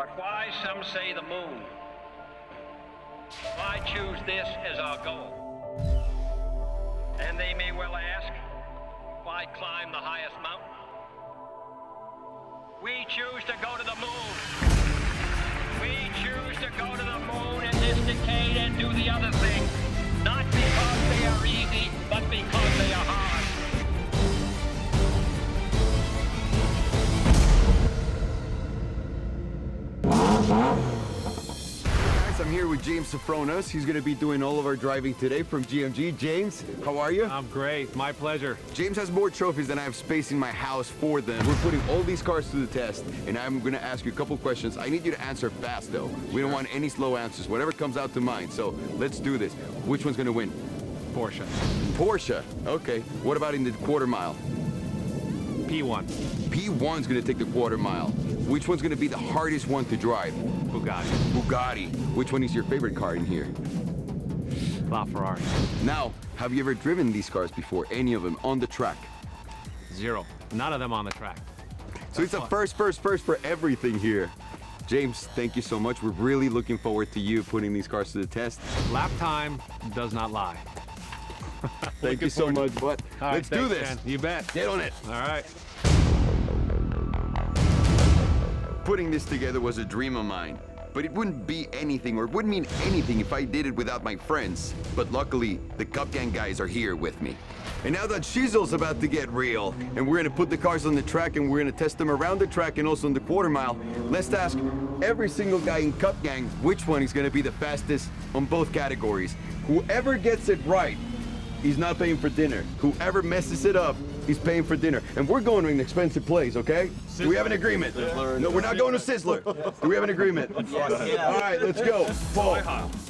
But why, some say, the moon? Why choose this as our goal? And they may well ask, why climb the highest mountain? We choose to go to the moon. We choose to go to the moon in this decade and do the other thing. Not because they are easy, but because they are hard. Guys, I'm here with James Sofronos. He's going to be doing all of our driving today from GMG. James, how are you? I'm great. My pleasure. James has more trophies than I have space in my house for them. We're putting all these cars to the test, and I'm going to ask you a couple questions. I need you to answer fast, though. We don't want any slow answers, whatever comes out to mind. So let's do this. Which one's going to win? Porsche. Porsche. Okay. What about in the quarter mile? P1. P1's going to take the quarter mile. Which one's going to be the hardest one to drive? Bugatti. Bugatti. Which one is your favorite car in here? LaFerrari. Now, have you ever driven these cars before? Any of them on the track? 0. None of them on the track. So it's a first for everything here. James, thank you so much. We're really looking forward to you putting these cars to the test. Lap time does not lie. Thank you so much, bud. All right, Let's do thanks, this. man. You bet. Get on it. All right. Putting this together was a dream of mine, but it wouldn't be anything or wouldn't mean anything if I did it without my friends. But luckily, the Cup Gang guys are here with me. And now that Shizzle's about to get real, and we're gonna put the cars on the track and we're gonna test them around the track and also in the quarter mile, let's ask every single guy in Cup Gang which one is gonna be the fastest on both categories. Whoever gets it right, he's not paying for dinner. Whoever messes it up, he's paying for dinner. And we're going to an expensive place, okay? Sizzler. Do we have an agreement? Sizzler. No, we're not going to Sizzler. Do we have an agreement? Yes. All right, let's go. Paul.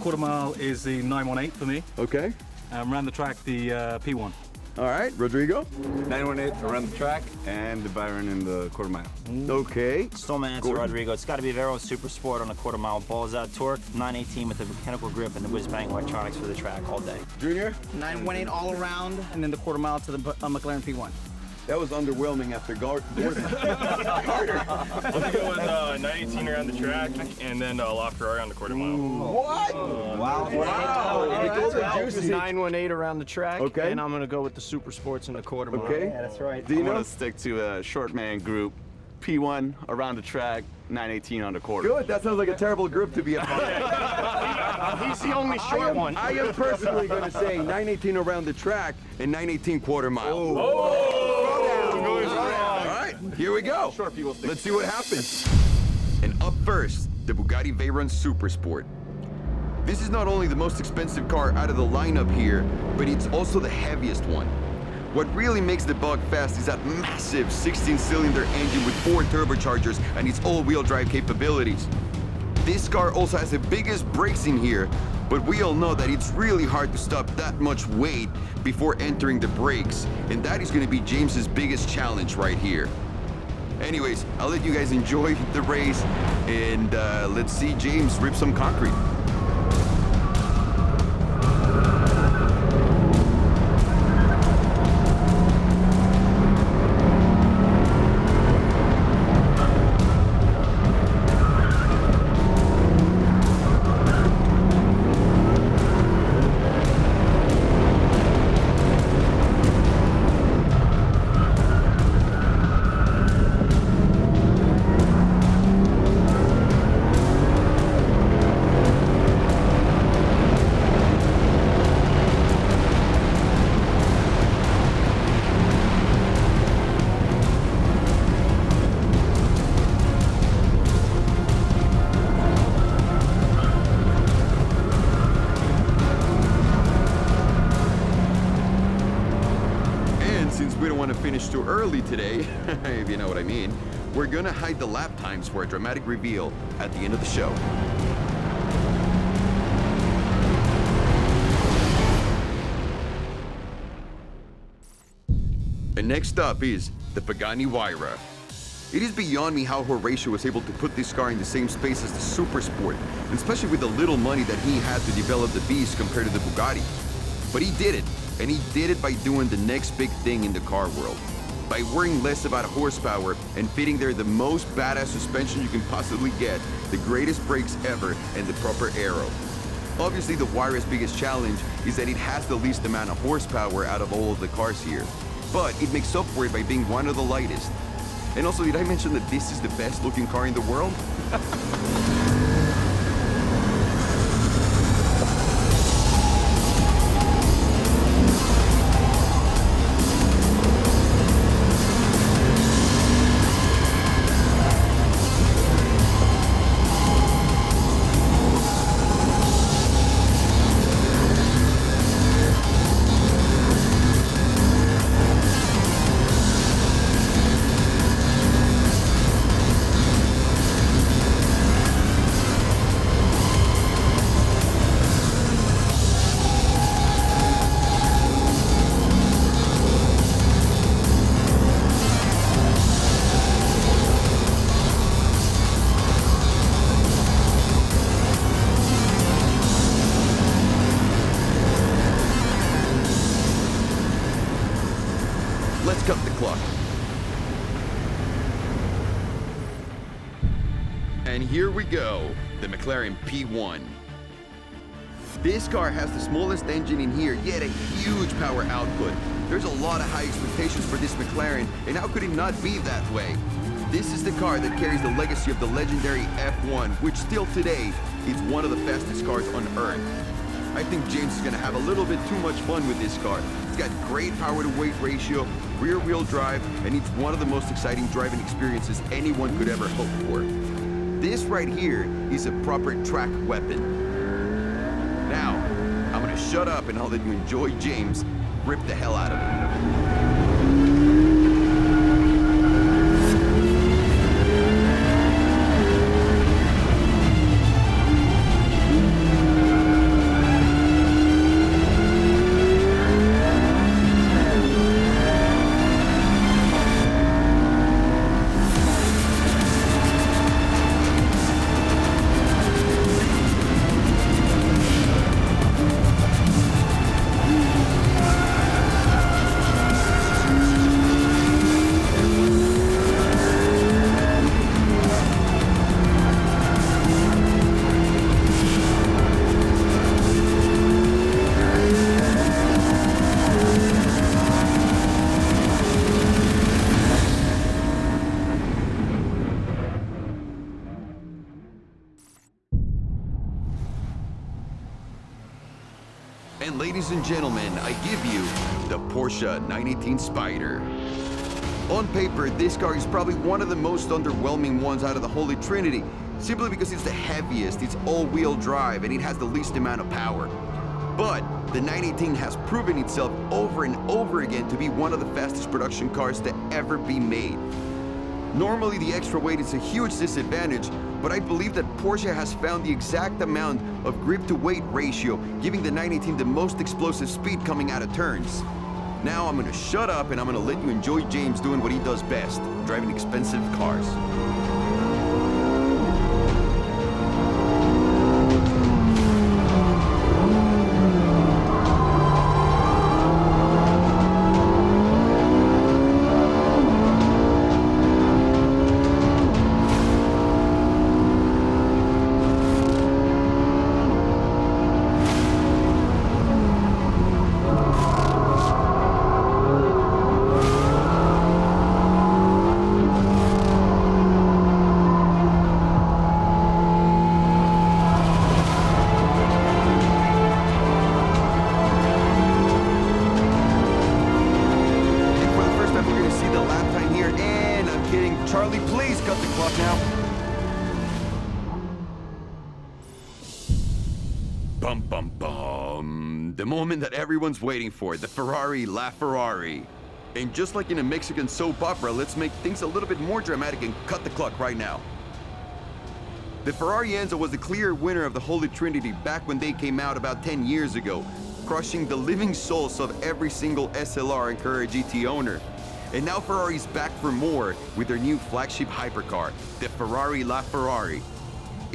Quarter mile is the 918 for me. Okay. Around the track, the P1. All right, Rodrigo. 918 around the track and the Byron in the quarter mile. Okay. Still my answer, Gordon. Rodrigo. It's got to be Vero Super Sport on a quarter mile. Balls out torque, 918 with the mechanical grip and the whiz-bang electronics for the track all day. Junior? 918 all around, and then the quarter mile to the McLaren P1. That was underwhelming after Gordon. Carter. Let's go with 918 around the track and then LaFerrari on the quarter mile. What? Wow. Juicy. 918 around the track, Okay. and I'm going to go with the Super Sports in the quarter mile. Okay. Yeah, that's right. I'm Dino? gonna stick to a short man group. P1 around the track, 918 on the quarter. Good, that sounds like a terrible group to be a part of. He's the only short one. I am personally going to say 918 around the track and 918 quarter mile. All right, here we go. Let's see what happens. And up first, the Bugatti Veyron Super Sport. This is not only the most expensive car out of the lineup here, but it's also the heaviest one. What really makes the Bug fast is that massive 16-cylinder engine with 4 turbochargers and its all-wheel drive capabilities. This car also has the biggest brakes in here, but we all know that it's really hard to stop that much weight before entering the brakes, and that is going to be James's biggest challenge right here. Anyways, I'll let you guys enjoy the race, and let's see James rip some concrete. We don't want to finish too early today, if you know what I mean. We're gonna hide the lap times for a dramatic reveal at the end of the show. And next up is the Pagani Huayra. It is beyond me how Horatio was able to put this car in the same space as the Super Sport, especially with the little money that he had to develop the Beast compared to the Bugatti. But he did it, and he did it by doing the next big thing in the car world. By worrying less about horsepower and fitting there the most badass suspension you can possibly get, the greatest brakes ever, and the proper aero. Obviously, the Huayra's biggest challenge is that it has the least amount of horsepower out of all of the cars here. But it makes up for it by being one of the lightest. And also, did I mention that this is the best looking car in the world? Let's cut the clock. And here we go, the McLaren P1. This car has the smallest engine in here, yet a huge power output. There's a lot of high expectations for this McLaren, and how could it not be that way? This is the car that carries the legacy of the legendary F1, which still today is one of the fastest cars on Earth. I think James is gonna have a little bit too much fun with this car. It's got great power to weight ratio, rear wheel drive, and it's one of the most exciting driving experiences anyone could ever hope for. This right here is a proper track weapon. Now, I'm gonna shut up and I'll let you enjoy James rip the hell out of it. And ladies and gentlemen, I give you the Porsche 918 Spyder. On paper, this car is probably one of the most underwhelming ones out of the Holy Trinity, simply because it's the heaviest, it's all-wheel drive, and it has the least amount of power. But the 918 has proven itself over and over again to be one of the fastest production cars to ever be made. Normally, the extra weight is a huge disadvantage, but I believe that Porsche has found the exact amount of grip-to-weight ratio, giving the 918 the most explosive speed coming out of turns. Now I'm gonna shut up and I'm gonna let you enjoy James doing what he does best, driving expensive cars. Charlie, please cut the clock now. Bum, bum, bum. The moment that everyone's waiting for, the Ferrari LaFerrari. And just like in a Mexican soap opera, let's make things a little bit more dramatic and cut the clock right now. The Ferrari Enzo was the clear winner of the Holy Trinity back when they came out about 10 years ago, crushing the living souls of every single SLR and Carrera GT owner. And now Ferrari's back for more with their new flagship hypercar, the Ferrari LaFerrari.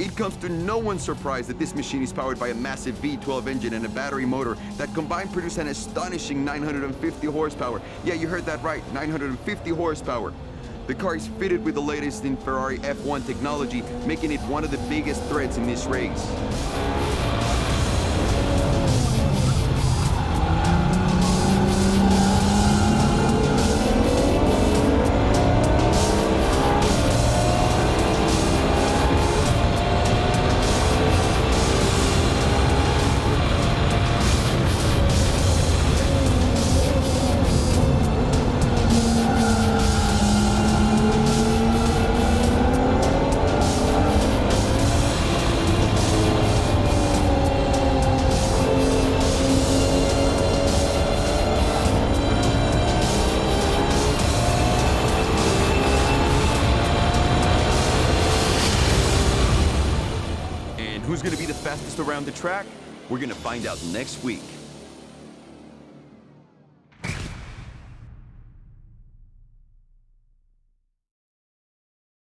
It comes to no one's surprise that this machine is powered by a massive V12 engine and a battery motor that combined produce an astonishing 950 horsepower. Yeah, you heard that right, 950 horsepower. The car is fitted with the latest in Ferrari F1 technology, making it one of the biggest threats in this race. Who's going to be the fastest around the track? We're going to find out next week.